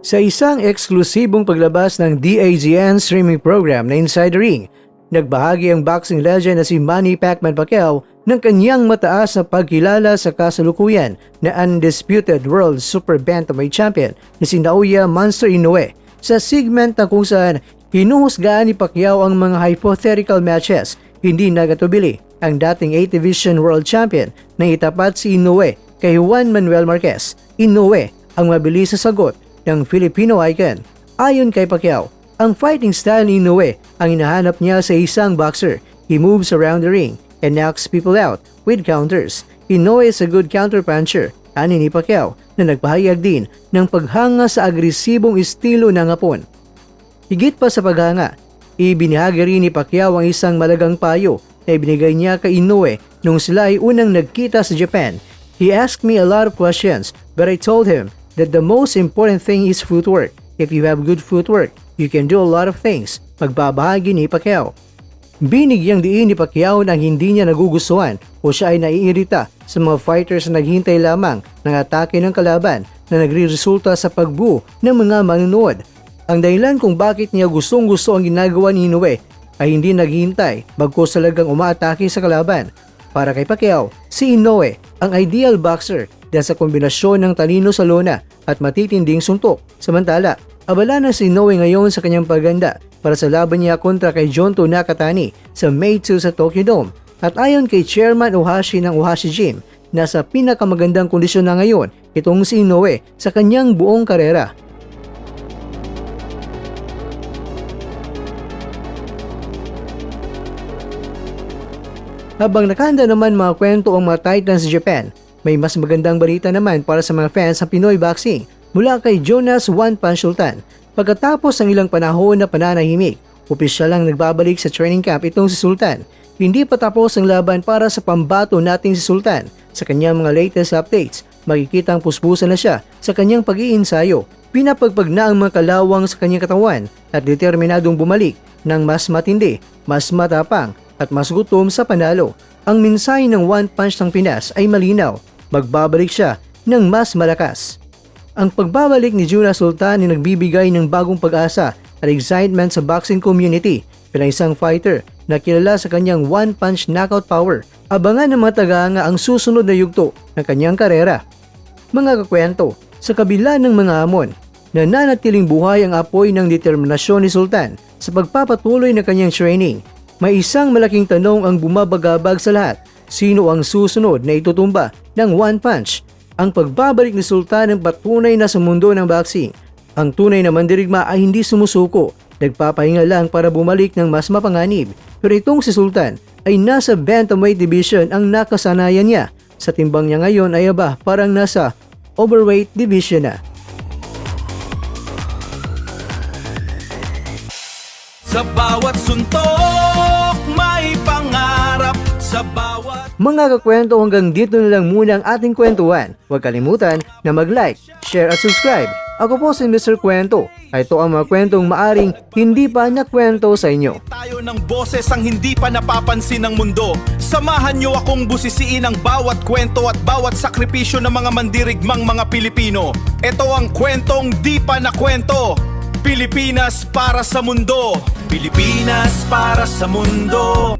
Sa isang eksklusibong paglabas ng DAZN streaming program na Inside the Ring, nagbahagi ang boxing legend na si Manny Pacquiao ng kanyang mataas na pagkilala sa kasalukuyan na undisputed world super bantamweight champion na si Naoya Monster Inoue sa segment na kung saan hinuhusgaan ni Pacquiao ang mga hypothetical matches. Hindi nagatubili ang dating 8th Division World Champion na itapat si Inoue kay Juan Manuel Marquez. Inoue ang mabilis na sagot ng Filipino icon. Ayon kay Pacquiao, ang fighting style ni Inoue ang hinahanap niya sa isang boxer. He moves around the ring and knocks people out with counters. Inoue is a good counterpuncher, ani ni Pacquiao na nagpahayag din ng paghanga sa agresibong estilo ng Hapon. Higit pa sa paghanga, ibinahagi rin ni Pacquiao ang isang malagang payo na ibinigay niya kay Inoue nung sila ay unang nagkita sa Japan. He asked me a lot of questions, but I told him that the most important thing is footwork. If you have good footwork, you can do a lot of things, magbabahagi ni Pacquiao. Binigyang diin ni Pacquiao na hindi niya nagugustuhan o siya ay naiirita sa mga fighters na naghintay lamang ng atake ng kalaban na nagre-resulta sa pagbuo ng mga manunood. Ang dahilan kung bakit niya gustong-gusto ang ginagawa ni Inoue ay hindi naghihintay bagkus talagang umaatake sa kalaban. Para kay Pacquiao, si Inoue ang ideal boxer dahil sa kombinasyon ng talino sa lona at matitinding suntok. Samantala, abala na si Inoue ngayon sa kanyang pagganda para sa laban niya kontra kay Jonto Nakatani sa May 2 sa Tokyo Dome. At ayon kay Chairman Ohashi ng Ohashi Gym, nasa pinakamagandang kondisyon na ngayon itong si Inoue sa kanyang buong karera. Habang nakahanda naman mga kwento ang mga Titans sa Japan, may mas magandang balita naman para sa mga fans ng Pinoy boxing mula kay Jonas One Punch Sultan. Pagkatapos ng ilang panahon na pananahimik, opisyal lang nagbabalik sa training camp itong si Sultan. Hindi pa tapos ang laban para sa pambato nating si Sultan. Sa kanyang mga latest updates, makikitang puspusan na siya sa kanyang pag-iinsayo. Pinapagpag na ang mga kalawang sa kanyang katawan at determinadong bumalik ng mas matindi, mas matapang at mas gutom sa panalo. Ang mensahe ng One Punch ng Pinas ay malinaw, magbabalik siya ng mas malakas. Ang pagbabalik ni Jonas Sultan ay nagbibigay ng bagong pag-asa at excitement sa boxing community bilang isang fighter na kilala sa kanyang One Punch knockout power. Abangan ng mga tagahanga ang susunod na yugto ng kanyang karera. Mga kakwento, sa kabila ng mga hamon, nananatiling buhay ang apoy ng determinasyon ni Sultan sa pagpapatuloy ng kanyang training. May isang malaking tanong ang bumabagabag sa lahat. Sino ang susunod na itutumba ng One Punch? Ang pagbabalik ni Sultan ang patunay na sa mundo ng boxing. Ang tunay na mandirigma ay hindi sumusuko. Nagpapahinga lang para bumalik ng mas mapanganib. Pero itong si Sultan ay nasa bantamweight division ang nakasanayan niya. Sa timbang niya ngayon ay parang nasa overweight division na. Sa bawat suntok, may pangarap sa bawat... Mga kakwento, hanggang dito na lang muna ang ating kwentuhan. Huwag kalimutan na mag-like, share at subscribe. Ako po si Mr. Kwento. Ito ang mga kwentong maaring hindi pa nakwento sa inyo. Tayo ng boses ang hindi pa napapansin ng mundo. Samahan niyo akong busisiin ang bawat kwento at bawat sakripisyo ng mga mandirigmang mga Pilipino. Ito ang kwentong di pa nakwento. Pilipinas para sa mundo. Pilipinas para sa mundo.